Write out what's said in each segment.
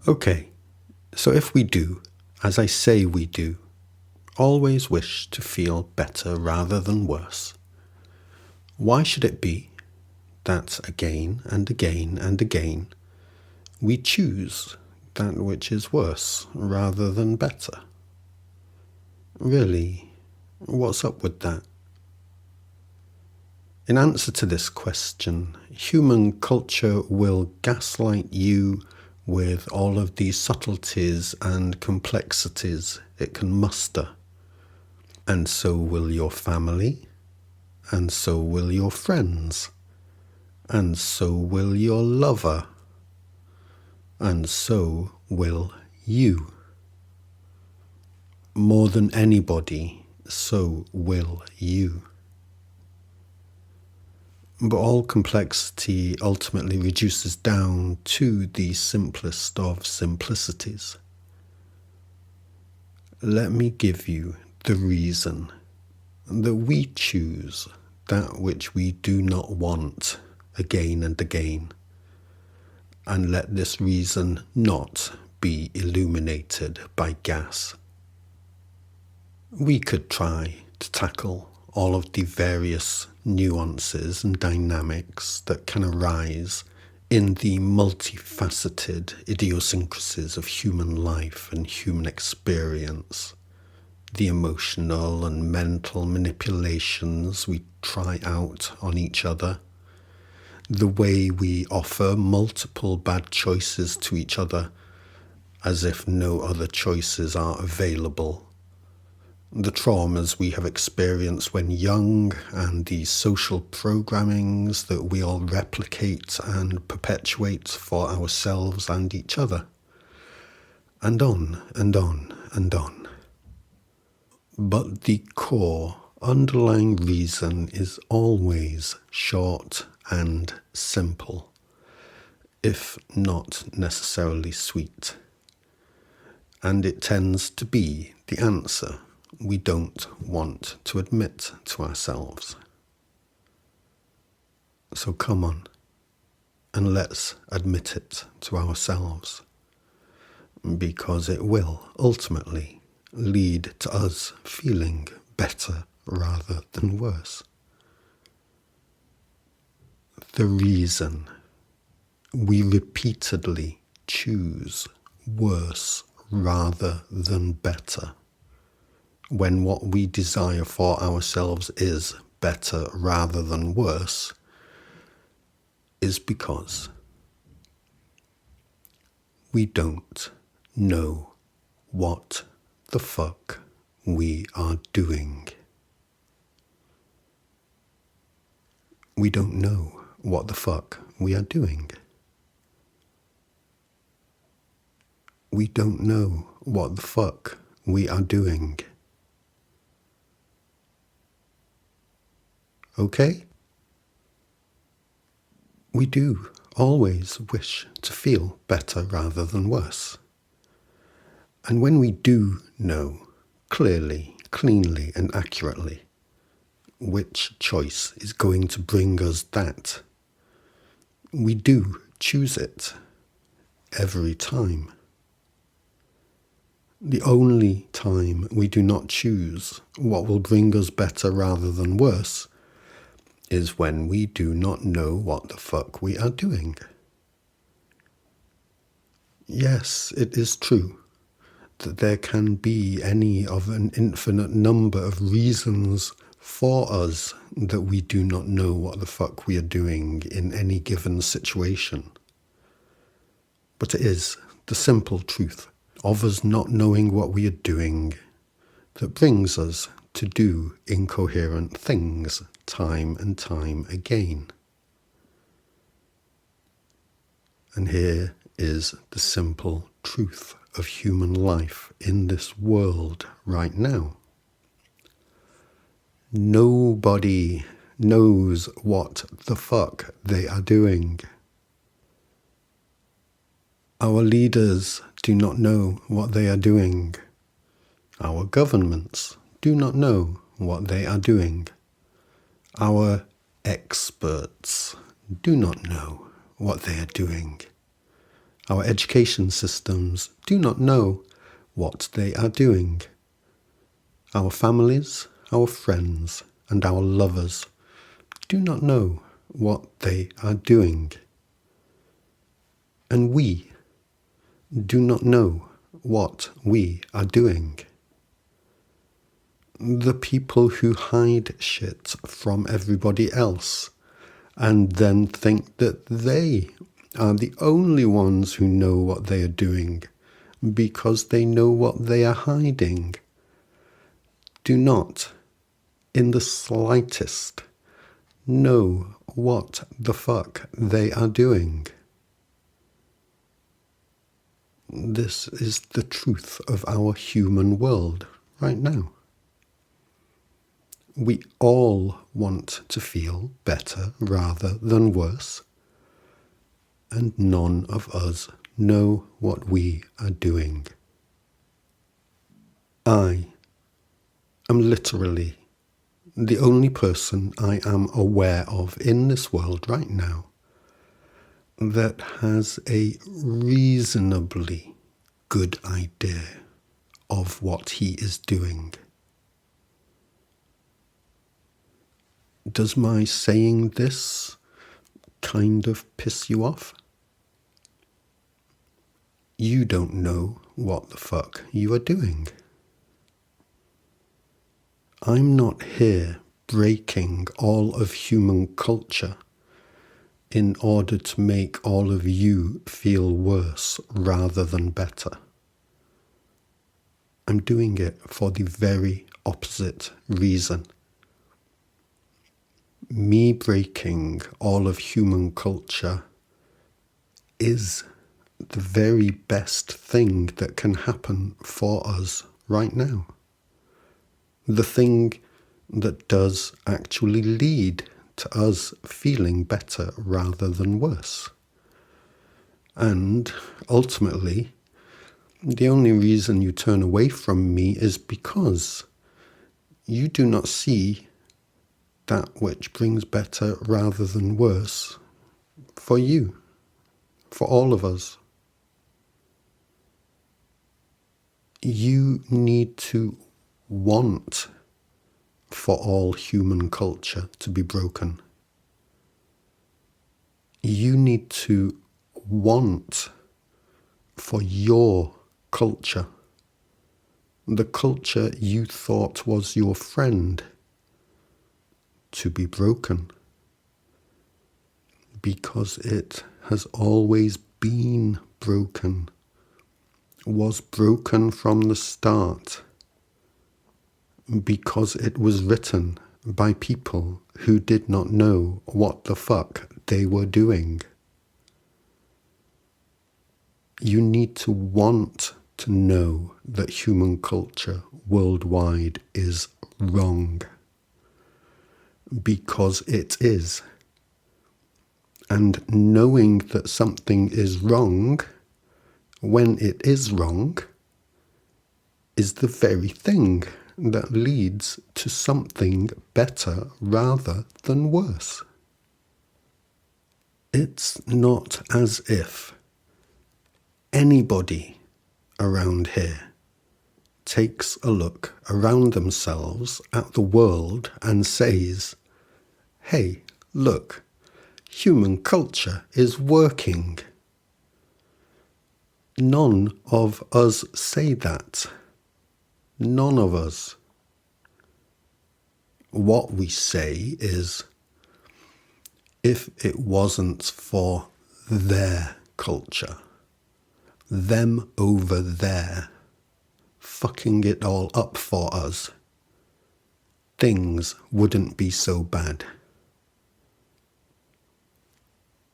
Okay, so if we do, as I say we do, always wish to feel better rather than worse, why should it be that again and again and again we choose that which is worse rather than better? Really, what's up with that? In answer to this question, human culture will gaslight you with all of these subtleties and complexities it can muster. And so will your family, and so will your friends, and so will your lover, and so will you. More than anybody, so will you. But all complexity ultimately reduces down to the simplest of simplicities. Let me give you the reason that we choose that which we do not want again and again, and let this reason not be illuminated by gas. We could try to tackle all of the various nuances and dynamics that can arise in the multifaceted idiosyncrasies of human life and human experience, the emotional and mental manipulations we try out on each other, the way we offer multiple bad choices to each other as if no other choices are available, the traumas we have experienced when young, and the social programmings that we all replicate and perpetuate for ourselves and each other, and on and on and on. But the core underlying reason is always short and simple, if not necessarily sweet, and it tends to be the answer we don't want to admit to ourselves. So come on, and let's admit it to ourselves, because it will ultimately lead to us feeling better rather than worse. The reason we repeatedly choose worse rather than better, when what we desire for ourselves is better rather than worse, is because we don't know what the fuck we are doing. We don't know what the fuck we are doing. We don't know what the fuck we are doing. Okay? We do always wish to feel better rather than worse. And when we do know clearly, cleanly, and accurately which choice is going to bring us that, we do choose it every time. The only time we do not choose what will bring us better rather than worse is when we do not know what the fuck we are doing. Yes, it is true that there can be any of an infinite number of reasons for us that we do not know what the fuck we are doing in any given situation. But it is the simple truth of us not knowing what we are doing that brings us to do incoherent things time and time again. And here is the simple truth of human life in this world right now. Nobody knows what the fuck they are doing. Our leaders do not know what they are doing. Our governments do not know what they are doing. Our experts do not know what they are doing. Our education systems do not know what they are doing. Our families, our friends, and our lovers do not know what they are doing. And we do not know what we are doing. The people who hide shit from everybody else and then think that they are the only ones who know what they are doing because they know what they are hiding, do not, in the slightest, know what the fuck they are doing. This is the truth of our human world right now. We all want to feel better rather than worse, and none of us know what we are doing. I am literally the only person I am aware of in this world right now that has a reasonably good idea of what he is doing. Does my saying this kind of piss you off? You don't know what the fuck you are doing. I'm not here breaking all of human culture in order to make all of you feel worse rather than better. I'm doing it for the very opposite reason. Me breaking all of human culture is the very best thing that can happen for us right now. The thing that does actually lead to us feeling better rather than worse. And ultimately, the only reason you turn away from me is because you do not see that which brings better rather than worse for you, for all of us. You need to want for all human culture to be broken. You need to want for your culture, the culture you thought was your friend, to be broken, because it has always been broken, was broken from the start, because it was written by people who did not know what the fuck they were doing. You need to want to know that human culture worldwide is wrong, because it is. And knowing that something is wrong when it is wrong is the very thing that leads to something better rather than worse. It's not as if anybody around here takes a look around themselves at the world and says, hey, look, human culture is working. None of us say that. None of us. What we say is, if it wasn't for their culture, them over there, fucking it all up for us, things wouldn't be so bad.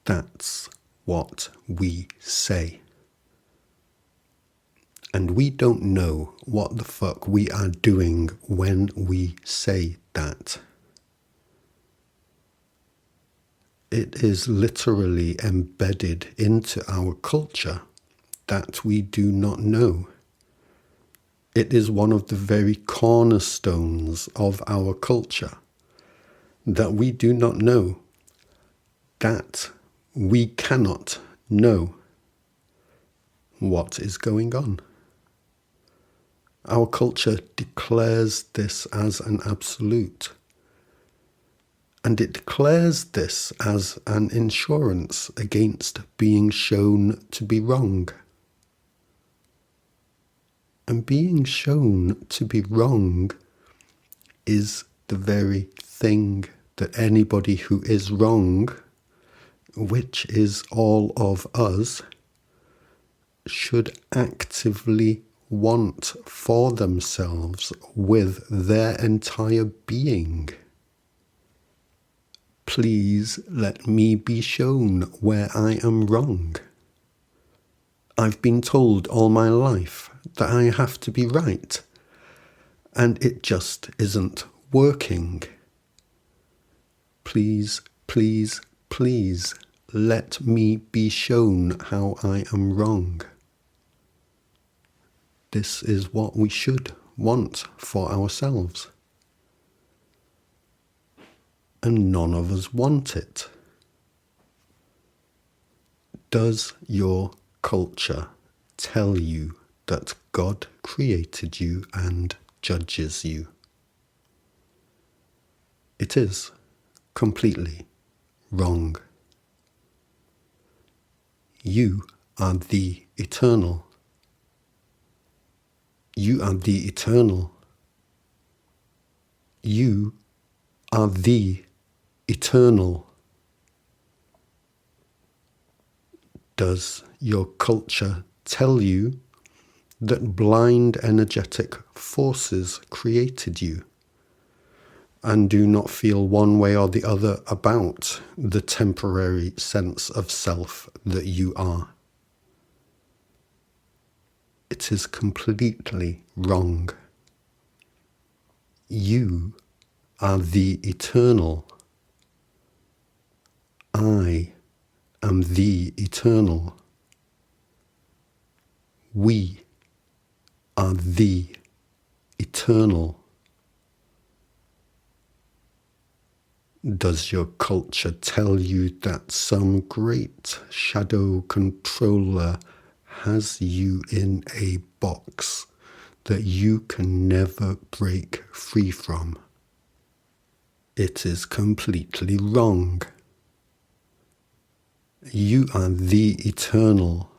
That's what we say. And we don't know what the fuck we are doing when we say that. It is literally embedded into our culture that we do not know. It is one of the very cornerstones of our culture that we do not know, that we cannot know. what is going on. Our culture declares this as an absolute. And it declares this as an insurance against being shown to be wrong. And being shown to be wrong is the very thing that anybody who is wrong, which is all of us, should actively want for themselves with their entire being. Please let me be shown where I am wrong. I've been told all my life that I have to be right, and it just isn't working. Please, please, please, let me be shown how I am wrong. This is what we should want for ourselves. And none of us want it. Does your culture tell you that God created you and judges you? It is completely wrong. You are the eternal. You are the eternal. You are the eternal. Does your culture tell you that blind energetic forces created you and do not feel one way or the other about the temporary sense of self that you are? It is completely wrong. You are the eternal. I am the eternal. We are the eternal. Does your culture tell you that some great shadow controller has you in a box that you can never break free from? It is completely wrong. You are the eternal,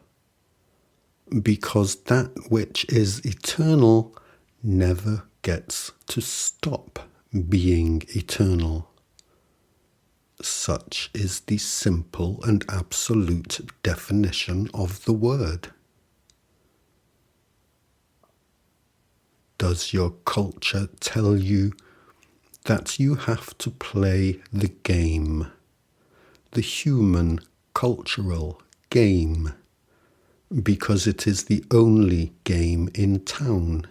because that which is eternal never gets to stop being eternal. Such is the simple and absolute definition of the word. Does your culture tell you that you have to play the game, the human cultural game, because it is the only game in town?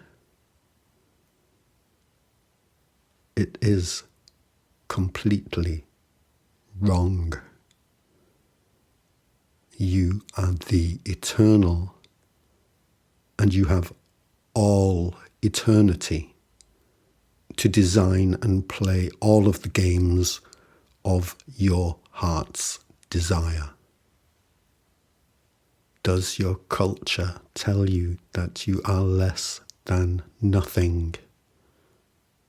It is completely wrong. You are the eternal, and you have all eternity to design and play all of the games of your heart's desire. Does your culture tell you that you are less than nothing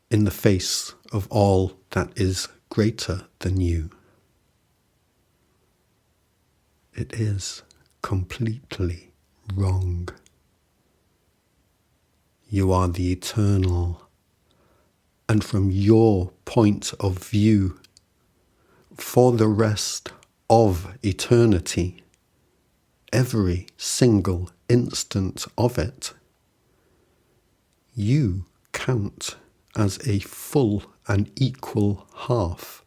in the face of all that is greater than you? It is completely wrong. You are the eternal, and from your point of view, for the rest of eternity, every single instant of it, you count as a full and equal half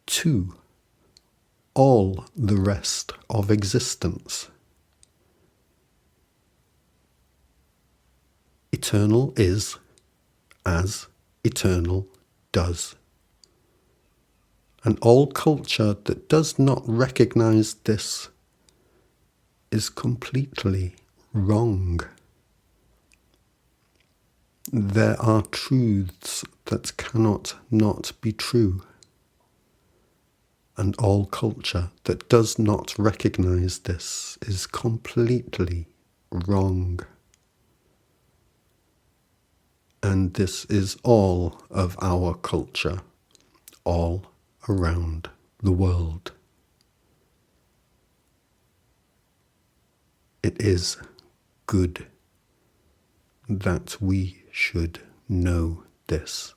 to all the rest of existence. Eternal is as eternal does. And all culture that does not recognize this is completely wrong. There are truths that cannot not be true. And all culture that does not recognize this is completely wrong. And this is all of our culture, all around the world. It is good that we should know this.